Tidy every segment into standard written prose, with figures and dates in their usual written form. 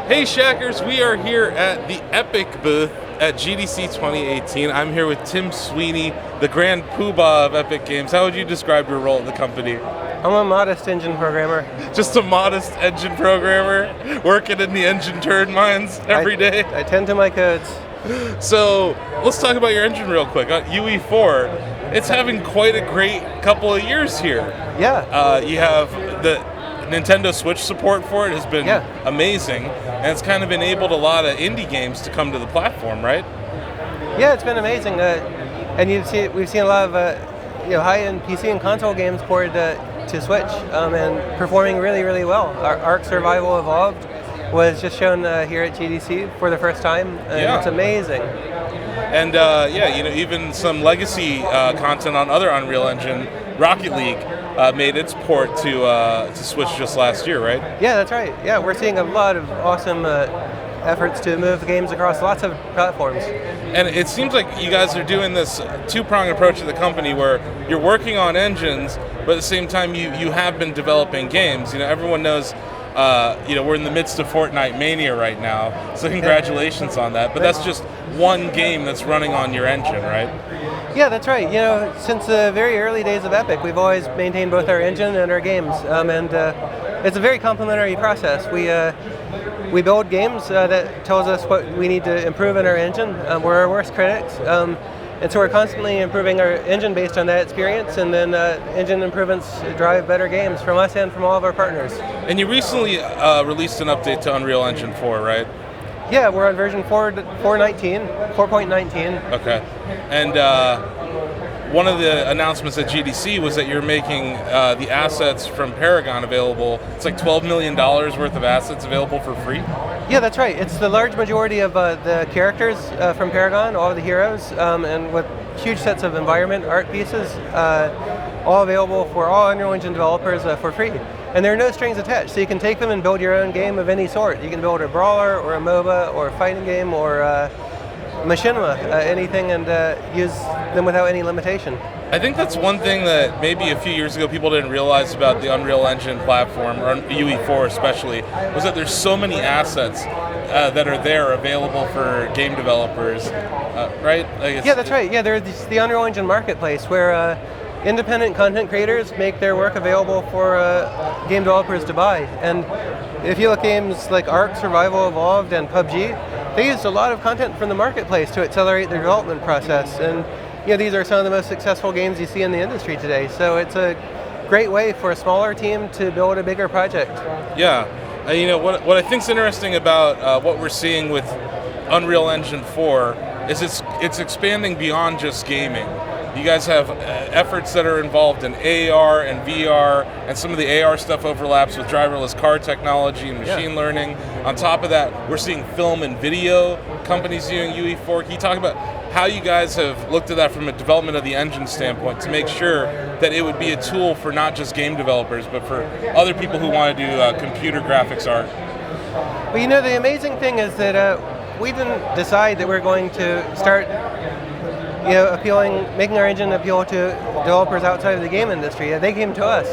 Hey Shackers, we are here at the Epic booth at GDC 2018. I'm here with Tim Sweeney, the grand poobah of Epic Games. How would you describe your role at the company? I'm a modest engine programmer. Just a modest engine programmer, working in the engine turd mines every day? I tend to my codes. So, let's talk about your engine real quick. UE4, it's having quite a great couple of years here. Yeah. You have the Nintendo Switch support for it has been amazing, and it's kind of enabled a lot of indie games to come to the platform, right? Yeah, it's been amazing. And we've seen a lot of high-end PC and console games ported to Switch and performing really, really well. Our Ark Survival Evolved was just shown here at GDC for the first time, and it's amazing. And even some legacy content on other Unreal Engine, Rocket League, made its port to Switch just last year, right? Yeah, that's right. Yeah, we're seeing a lot of awesome efforts to move games across lots of platforms. And it seems like you guys are doing this two-pronged approach at the company where you're working on engines, but at the same time you have been developing games. Everyone knows we're in the midst of Fortnite mania right now, so congratulations on that. But that's just one game that's running on your engine, right? Yeah, that's right. Since the very early days of Epic, we've always maintained both our engine and our games, and it's a very complementary process. We build games that tells us what we need to improve in our engine. We're our worst critics, and so we're constantly improving our engine based on that experience, and then engine improvements drive better games from us and from all of our partners. And you recently released an update to Unreal Engine 4, right? Yeah, we're on version 4.19. Okay. And one of the announcements at GDC was that you're making the assets from Paragon available. It's like $12 million worth of assets available for free? Yeah, that's right. It's the large majority of the characters from Paragon, all of the heroes, and with huge sets of environment art pieces, all available for all Unreal Engine developers for free. And there are no strings attached, so you can take them and build your own game of any sort. You can build a brawler, or a MOBA, or a fighting game, or machinima, anything, and use them without any limitation. I think that's one thing that maybe a few years ago people didn't realize about the Unreal Engine platform, or UE4 especially, was that there's so many assets that are there available for game developers, right? Yeah, that's right. Yeah, there's the Unreal Engine Marketplace where independent content creators make their work available for game developers to buy. And if you look at games like Ark, Survival Evolved, and PUBG, they used a lot of content from the marketplace to accelerate their development process. And these are some of the most successful games you see in the industry today. So it's a great way for a smaller team to build a bigger project. Yeah. What I think's interesting about what we're seeing with Unreal Engine 4 is it's expanding beyond just gaming. You guys have efforts that are involved in AR and VR, and some of the AR stuff overlaps with driverless car technology and machine learning. On top of that, we're seeing film and video companies using UE4. Can you talk about how you guys have looked at that from a development of the engine standpoint to make sure that it would be a tool for not just game developers, but for other people who want to do computer graphics art? Well, the amazing thing is that we didn't decide that we're going to start making our engine appeal to developers outside of the game industry. They came to us.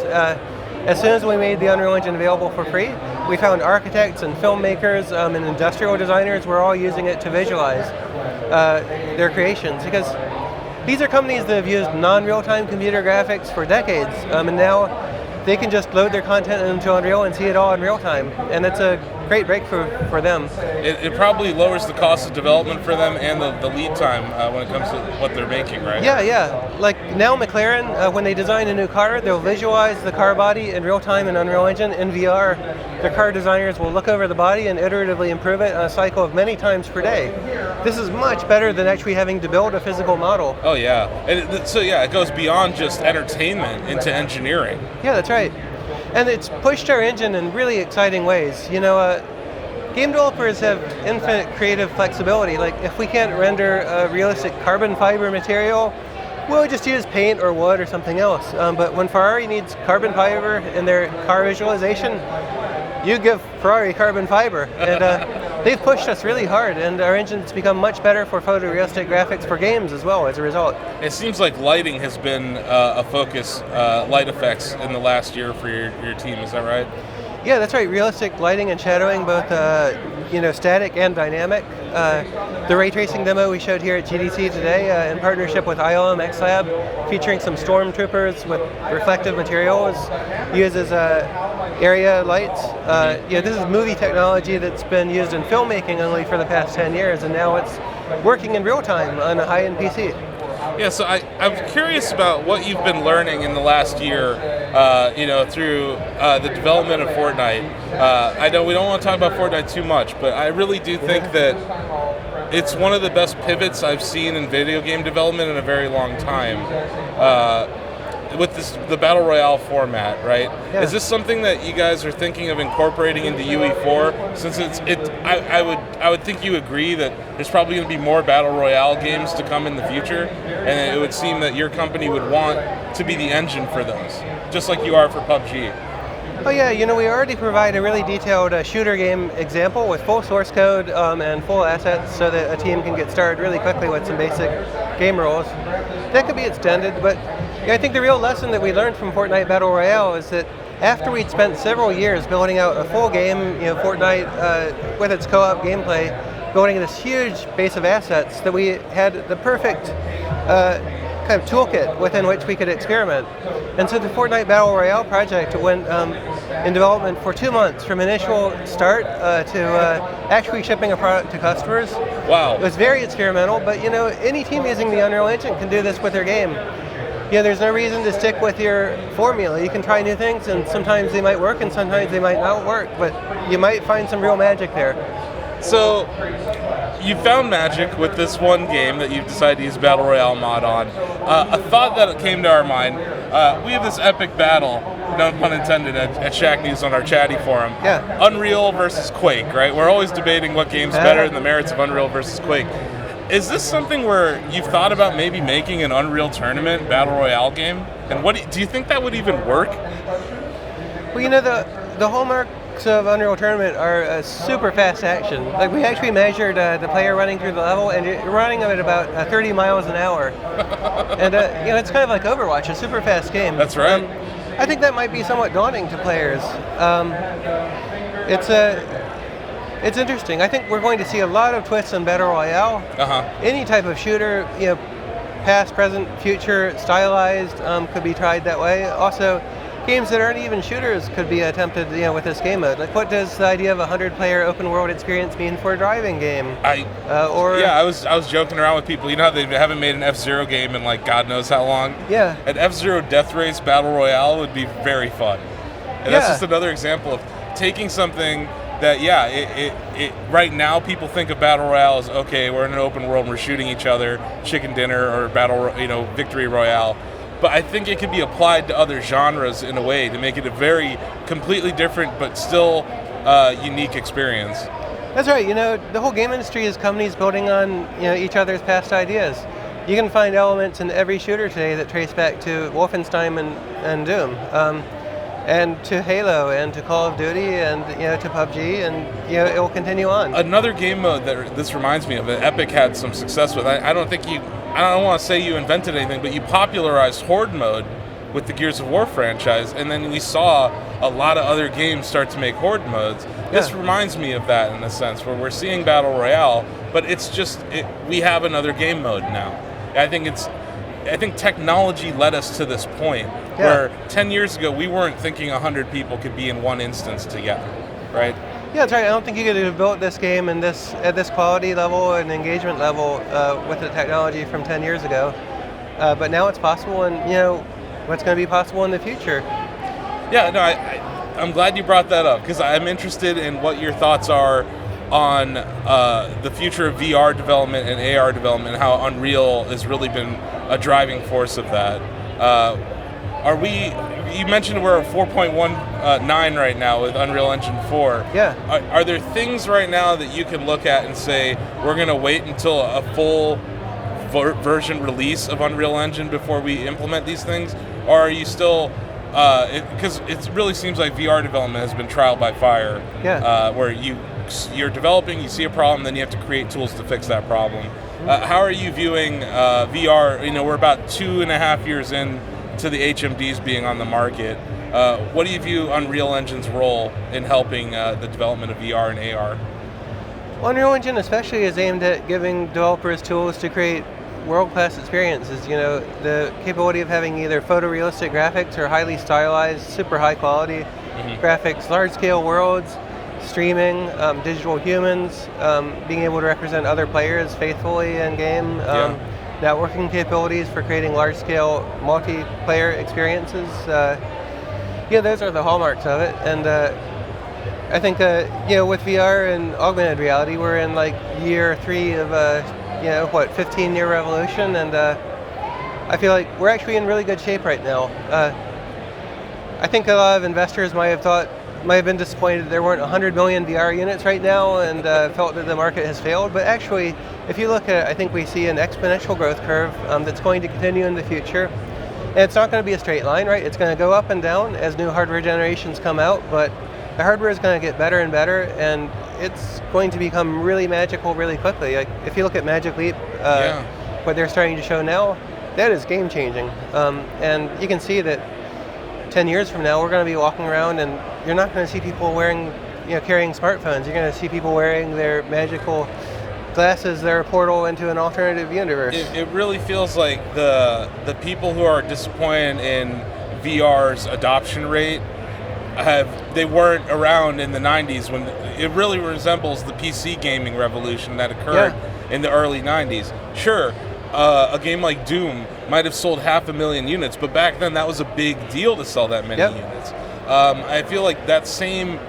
As soon as we made the Unreal Engine available for free, we found architects and filmmakers and industrial designers were all using it to visualize their creations, because these are companies that have used non-real-time computer graphics for decades, and now they can just load their content into Unreal and see it all in real time, and it's a great breakthrough for them. It probably lowers the cost of development for them and the lead time when it comes to what they're making, right? Yeah. Like now McLaren, when they design a new car, they'll visualize the car body in real time in Unreal Engine. In VR, their car designers will look over the body and iteratively improve it on a cycle of many times per day. This is much better than actually having to build a physical model. Oh yeah, and it goes beyond just entertainment into engineering. Yeah, that's right. And it's pushed our engine in really exciting ways. Game developers have infinite creative flexibility. Like if we can't render a realistic carbon fiber material, we'll just use paint or wood or something else. But when Ferrari needs carbon fiber in their car visualization, you give Ferrari carbon fiber. And they've pushed us really hard, and our engine's become much better for photorealistic graphics for games as well as a result. It seems like lighting has been a focus, light effects in the last year for your team. Is that right? Yeah, that's right. Realistic lighting and shadowing, both static and dynamic. The ray tracing demo we showed here at GDC today, in partnership with ILM X Lab, featuring some stormtroopers with reflective materials, uses area lights. This is movie technology that's been used in filmmaking only for the past 10 years, and now it's working in real time on a high-end PC. Yeah, so I'm curious about what you've been learning in the last year, through the development of Fortnite. I know we don't want to talk about Fortnite too much, but I really do think that it's one of the best pivots I've seen in video game development in a very long time. With the Battle Royale format, right? Yeah. Is this something that you guys are thinking of incorporating into UE4? Since I would think you agree that there's probably going to be more Battle Royale games to come in the future, and it would seem that your company would want to be the engine for those, just like you are for PUBG. Oh yeah, we already provide a really detailed shooter game example with full source code and full assets so that a team can get started really quickly with some basic game rules. That could be extended, but I think the real lesson that we learned from Fortnite Battle Royale is that after we'd spent several years building out a full game, Fortnite with its co-op gameplay, building this huge base of assets, that we had the perfect kind of toolkit within which we could experiment. And so the Fortnite Battle Royale project went in development for 2 months, from initial start to actually shipping a product to customers. Wow. It was very experimental, but any team using the Unreal Engine can do this with their game. There's no reason to stick with your formula. You can try new things, and sometimes they might work and sometimes they might not work, but you might find some real magic there. So, you found magic with this one game that you've decided to use Battle Royale mod on. A thought that came to our mind, we have this epic battle, no pun intended, at Shacknews on our chatty forum. Yeah. Unreal versus Quake, right? We're always debating what game's better and the merits of Unreal versus Quake. Is this something where you've thought about maybe making an Unreal Tournament Battle Royale game? And do you think that would even work? Well, the hallmarks of Unreal Tournament are super fast action. Like, we actually measured the player running through the level, and you're running at about 30 miles an hour. And it's kind of like Overwatch, a super fast game. That's right. I think that might be somewhat daunting to players. It's interesting. I think we're going to see a lot of twists in Battle Royale. Any type of shooter, past, present, future, stylized, could be tried that way. Also, games that aren't even shooters could be attempted, with this game mode. Like, what does the idea of a 100-player open-world experience mean for a driving game? I was joking around with people. You know how they haven't made an F-Zero game in God knows how long? Yeah. An F-Zero Death Race Battle Royale would be very fun. And that's just another example of taking something that, it right now people think of Battle Royale as, okay, we're in an open world and we're shooting each other, chicken dinner or victory royale. But I think it could be applied to other genres in a way to make it a very completely different but still unique experience. That's right. The whole game industry is companies building on each other's past ideas. You can find elements in every shooter today that trace back to Wolfenstein and Doom, and to Halo, and to Call of Duty, and to PUBG, and it will continue on. Another game mode that this reminds me of that Epic had some success with. I don't want to say you invented anything, but you popularized Horde mode with the Gears of War franchise, and then we saw a lot of other games start to make Horde modes. This reminds me of that in a sense, where we're seeing Battle Royale, but it's just we have another game mode now. I think technology led us to this point where 10 years ago we weren't thinking 100 people could be in one instance together, right? Yeah, that's right. I don't think you could have built this game at this quality level and engagement level with the technology from 10 years ago. But now it's possible, and what's going to be possible in the future. Yeah, no, I'm glad you brought that up, because I'm interested in what your thoughts are on the future of VR development and AR development, and how Unreal has really been a driving force of that. You mentioned we're at 4.19 right now with Unreal Engine 4. Yeah. Are there things right now that you can look at and say, we're going to wait until a full version release of Unreal Engine before we implement these things? Or are you still, because it really seems like VR development has been trial by fire, where you're developing, you see a problem, then you have to create tools to fix that problem. How are you viewing VR? We're about 2.5 years in to the HMDs being on the market. What do you view Unreal Engine's role in helping the development of VR and AR? Unreal Engine especially is aimed at giving developers tools to create world-class experiences. The capability of having either photorealistic graphics or highly stylized, super high-quality graphics, large-scale worlds, streaming, digital humans, being able to represent other players faithfully in-game, networking capabilities for creating large-scale multiplayer experiences. Those are the hallmarks of it. And I think, with VR and augmented reality, we're in year 3 of 15-year revolution, and I feel like we're actually in really good shape right now. I think a lot of investors might have been disappointed that there weren't 100 million VR units right now, and felt that the market has failed. But actually, if you look at it, I think we see an exponential growth curve that's going to continue in the future. And it's not going to be a straight line, right? It's going to go up and down as new hardware generations come out, but the hardware is going to get better and better, and it's going to become really magical really quickly. If you look at Magic Leap, what they're starting to show now, that is game-changing. And you can see that 10 years from now, we're going to be walking around, and you're not going to see people carrying smartphones. You're going to see people wearing their magical glasses, their portal into an alternative universe. It really feels like the people who are disappointed in VR's adoption rate they weren't around in the 90s, when it really resembles the PC gaming revolution that occurred in the early 90s. Sure, a game like Doom might have sold 500,000 units, but back then that was a big deal to sell that many units. I feel like that same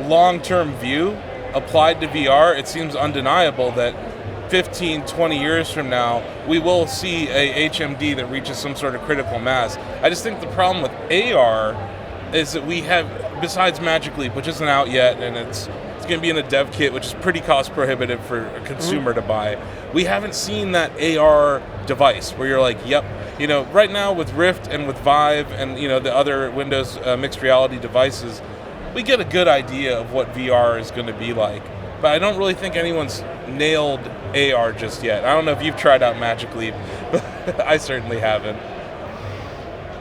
long-term view applied to VR, it seems undeniable that 15, 20 years from now, we will see a HMD that reaches some sort of critical mass. I just think the problem with AR is that we have, besides Magic Leap, which isn't out yet, and it's going to be in a dev kit, which is pretty cost prohibitive for a consumer to buy, we haven't seen that AR device where you're like, yep, right now with Rift and with Vive and the other Windows mixed reality devices, we get a good idea of what VR is going to be like. But I don't really think anyone's nailed AR just yet. I don't know if you've tried out Magic Leap, but I certainly haven't.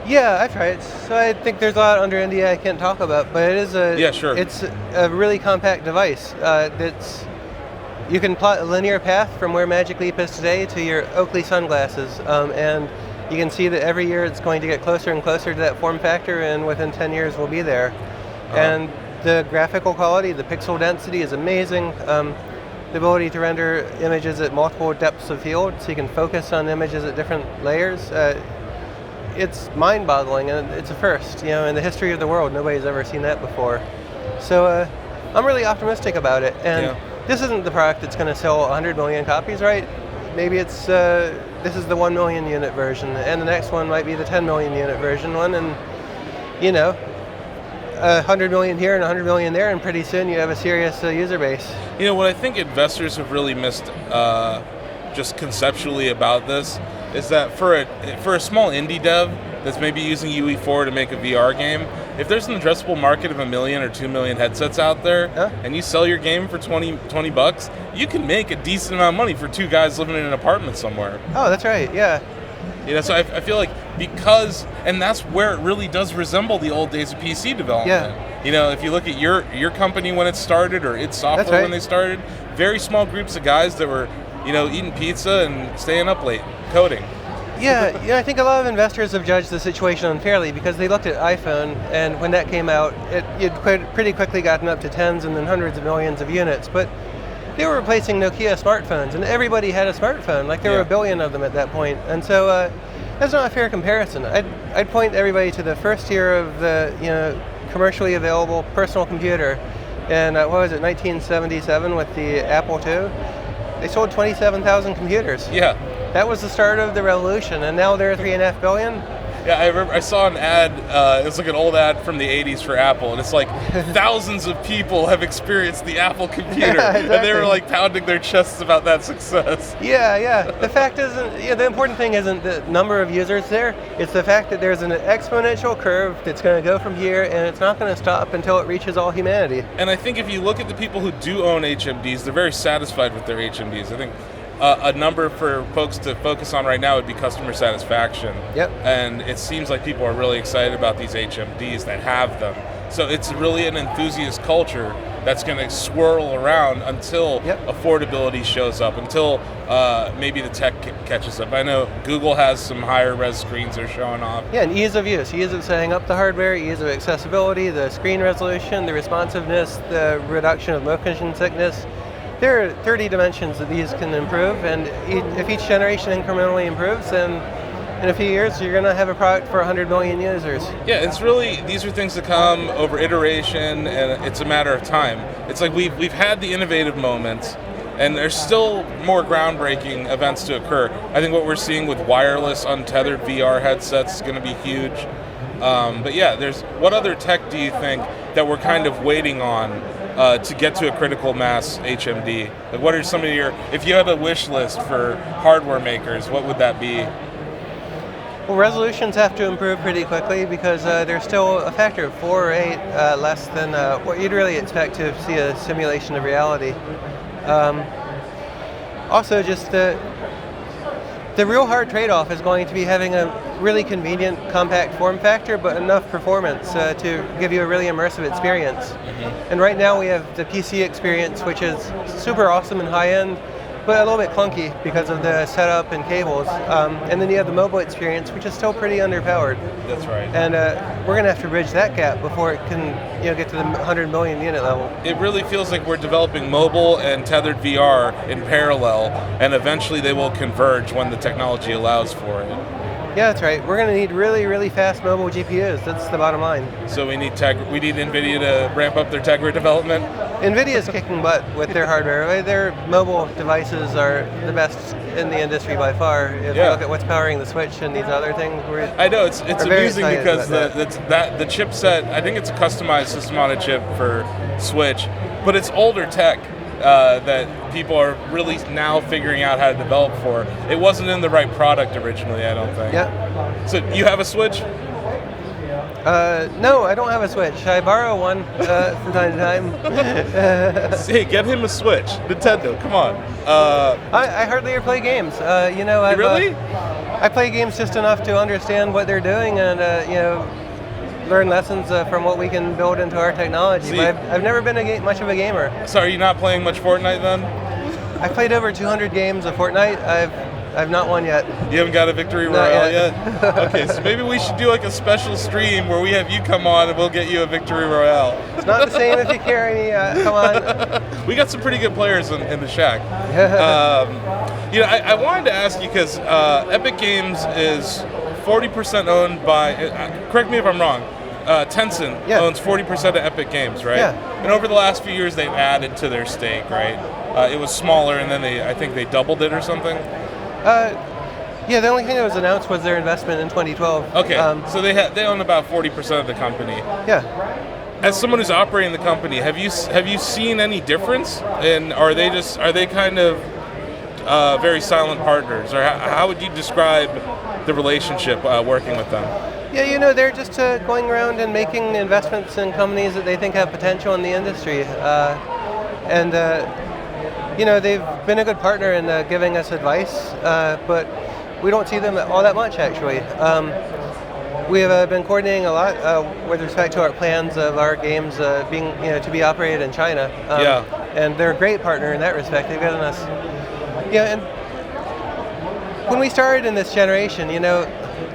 Yeah, I've tried it. So I think there's a lot under NDA I can't talk about, but it is it's a really compact device. You can plot a linear path from where Magic Leap is today to your Oakley sunglasses, and you can see that every year it's going to get closer and closer to that form factor, and within 10 years we'll be there. And the graphical quality, the pixel density is amazing. The ability to render images at multiple depths of field, so you can focus on images at different layers. It's mind-boggling, and it's a first. In the history of the world, nobody's ever seen that before. So I'm really optimistic about it. And this isn't the product that's going to sell 100 million copies, right? Maybe it's this is the 1 million unit version, and the next one might be the 10 million unit version one, and 100 million here and 100 million there, and pretty soon you have a serious user base. What I think investors have really missed just conceptually about this is that for a small indie dev that's maybe using UE4 to make a VR game, if there's an addressable market of 1 million or 2 million headsets out there, and you sell your game for $20, you can make a decent amount of money for 2 guys living in an apartment somewhere. Oh, that's right, yeah. So I feel like and that's where it really does resemble the old days of PC development. If you look at your company when it started, or id Software when they started, very small groups of guys that were eating pizza and staying up late coding. I think a lot of investors have judged the situation unfairly because they looked at iPhone, and when that came out, it pretty quickly gotten up to tens and then hundreds of millions of units. But they were replacing Nokia smartphones, and everybody had a smartphone. There were a billion of them at that point, and so that's not a fair comparison. I'd point everybody to the first year of the commercially available personal computer, and 1977 with the Apple II. They sold 27,000 computers. Yeah. That was the start of the revolution, and now they're 3.5 billion. Yeah, I remember I saw an ad. It was like an old ad from the '80s for Apple, and it's like thousands of people have experienced the Apple computer, Yeah, exactly. and they were like pounding their chests about that success. Yeah. The fact isn't, the important thing isn't the number of users there. It's the fact that there's an exponential curve that's going to go from here, and it's not going to stop until it reaches all humanity. And I think if you look at the people who do own HMDs, they're very satisfied with their HMDs. I think a number for folks to focus on right now would be customer satisfaction. Yep. And it seems like people are really excited about these HMDs that have them. So it's really an enthusiast culture that's going to swirl around until affordability shows up, until maybe the tech catches up. I know Google has some higher res screens they're showing off. Yeah, and ease of use, ease of setting up the hardware, ease of accessibility, the screen resolution, the responsiveness, the reduction of motion sickness. There are 30 dimensions that these can improve, and if each generation incrementally improves, then in a few years you're going to have a product for 100 million users. Yeah, it's really, these are things that come over iteration, and it's a matter of time. It's like we've had the innovative moments, and there's still more groundbreaking events to occur. I think what we're seeing with wireless, untethered VR headsets is going to be huge. But yeah, what other tech do you think that we're kind of waiting on to get to a critical mass HMD? Like, what are some of if you had a wish list for hardware makers, what would that be? Well, resolutions have to improve pretty quickly because there's still a factor of 4 or 8 less than what you'd really expect to see a simulation of reality. Also, just the real hard trade-off is going to be having a really convenient, compact form factor, but enough performance to give you a really immersive experience. Mm-hmm. And right now we have the PC experience, which is super awesome and high-end, but a little bit clunky because of the setup and cables. And then you have the mobile experience, which is still pretty underpowered. That's right. And we're going to have to bridge that gap before it can get to the 100 million unit level. It really feels like we're developing mobile and tethered VR in parallel, and eventually they will converge when the technology allows for it. Yeah, that's right. We're going to need really, really fast mobile GPUs. That's the bottom line. So we need NVIDIA to ramp up their Tegra development? NVIDIA's kicking butt with their hardware. Their mobile devices are the best in the industry by far. If you look at what's powering the Switch and these other things, I know, it's amusing because the chipset, I think it's a customized system on a chip for Switch, but it's older tech. That people are really now figuring out how to develop for. It wasn't in the right product originally, I don't think. Yeah. So you have a Switch? No, I don't have a Switch. I borrow one from time to time. Hey, get him a Switch. Nintendo, come on. I hardly ever play games. Really? I play games just enough to understand what they're doing and learn lessons from what we can build into our technology. But I've never been much of a gamer. So are you not playing much Fortnite then? I've played over 200 games of Fortnite. I've not won yet. You haven't got a victory royale yet? Okay, so maybe we should do like a special stream where we have you come on and we'll get you a victory royale. It's not the same if you carry me. Come on. We got some pretty good players in the Shack. I wanted to ask you because Epic Games is 40% owned by, correct me if I'm wrong, Tencent owns 40% of Epic Games, right? Yeah. And over the last few years, they've added to their stake, right? It was smaller, and then I think they doubled it or something. The only thing that was announced was their investment in 2012. Okay, so they own about 40% of the company. Yeah. As someone who's operating the company, have you seen any difference? And are they kind of very silent partners, or how would you describe the relationship working with them? Yeah, they're just going around and making investments in companies that they think have potential in the industry. They've been a good partner in giving us advice, but we don't see them all that much, actually. We have been coordinating a lot with respect to our plans of our games being, to be operated in China. And they're a great partner in that respect. They've given us, and when we started in this generation,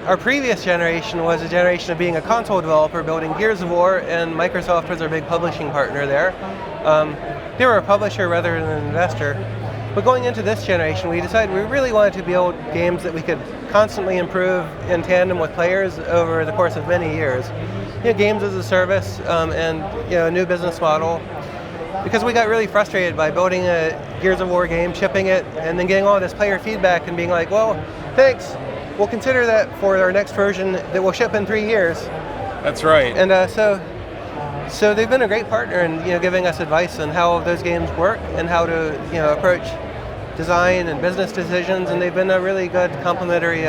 our previous generation was a generation of being a console developer building Gears of War, and Microsoft was our big publishing partner there. They were a publisher rather than an investor. But going into this generation, we decided we really wanted to build games that we could constantly improve in tandem with players over the course of many years. Games as a service and a new business model. Because we got really frustrated by building a Gears of War game, shipping it, and then getting all this player feedback and being like, well, thanks. we'll consider that for our next version that will ship in 3 years. That's right. And so they've been a great partner in giving us advice on how those games work and how to approach design and business decisions, and they've been a really good complimentary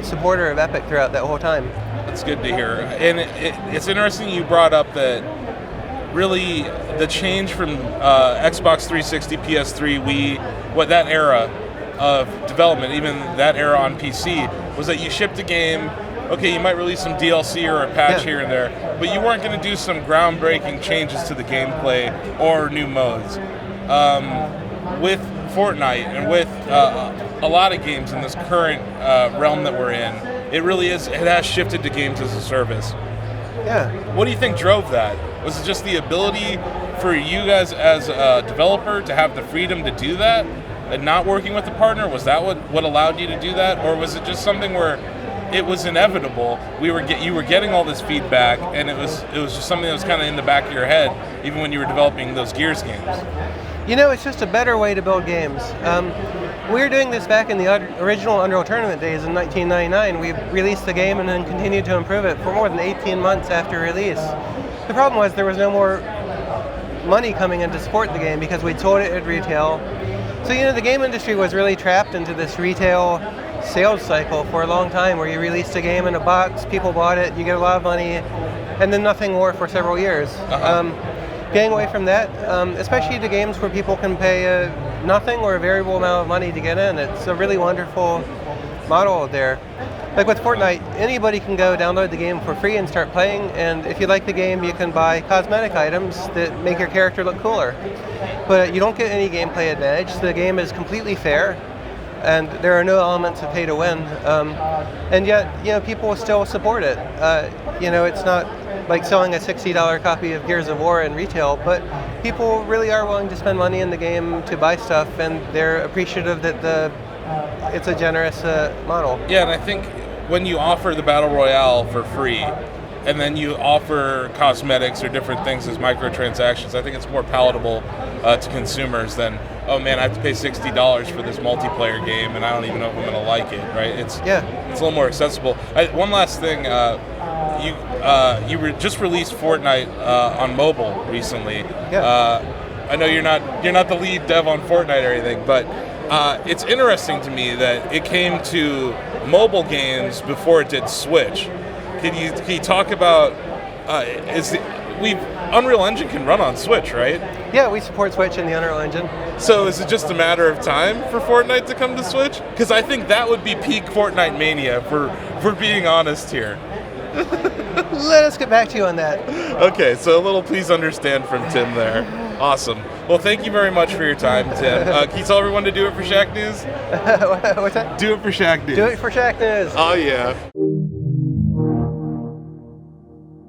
supporter of Epic throughout that whole time. That's good to hear. And it's interesting you brought up that really the change from Xbox 360, PS3, Wii, what that era of development, even that era on PC, was that you shipped a game. Okay, you might release some DLC or a patch here and there, but you weren't going to do some groundbreaking changes to the gameplay or new modes. With Fortnite and with a lot of games in this current realm that we're in, it has shifted to games as a service. Yeah. What do you think drove that? Was it just the ability for you guys as a developer to have the freedom to do that and not working with a partner? Was that what allowed you to do that? Or was it just something where it was inevitable? You were getting all this feedback, and it was just something that was kind of in the back of your head, even when you were developing those Gears games. It's just a better way to build games. We were doing this back in the original Unreal Tournament days in 1999. We released the game and then continued to improve it for more than 18 months after release. The problem was there was no more money coming in to support the game because we'd sold it at retail. So the game industry was really trapped into this retail sales cycle for a long time where you released a game in a box, people bought it, you get a lot of money, and then nothing more for several years. Getting away from that, especially to games where people can pay nothing or a variable amount of money to get in, it's a really wonderful model there. Like with Fortnite, anybody can go download the game for free and start playing, and if you like the game, you can buy cosmetic items that make your character look cooler. But you don't get any gameplay advantage. The game is completely fair, and there are no elements of pay to win. And yet, people still support it. It's not like selling a $60 copy of Gears of War in retail, but people really are willing to spend money in the game to buy stuff, and they're appreciative that it's a generous model. Yeah, and I think when you offer the Battle Royale for free, and then you offer cosmetics or different things as microtransactions, I think it's more palatable to consumers than, oh man, I have to pay $60 for this multiplayer game and I don't even know if I'm going to like it, right? It's a little more accessible. One last thing, you just released Fortnite on mobile recently. I know you're not the lead dev on Fortnite or anything, but it's interesting to me that it came to mobile games before it did Switch. Can you talk about Unreal Engine can run on Switch, right? Yeah, we support Switch in the Unreal Engine. So is it just a matter of time for Fortnite to come to Switch? Because I think that would be peak Fortnite mania, for being honest here. Let us get back to you on that. Okay, so a little please understand from Tim there. Awesome. Well, thank you very much for your time, Tim. Can you tell everyone to do it for Shacknews? What's that? Do it for Shacknews. Do it for Shacknews. Oh, yeah.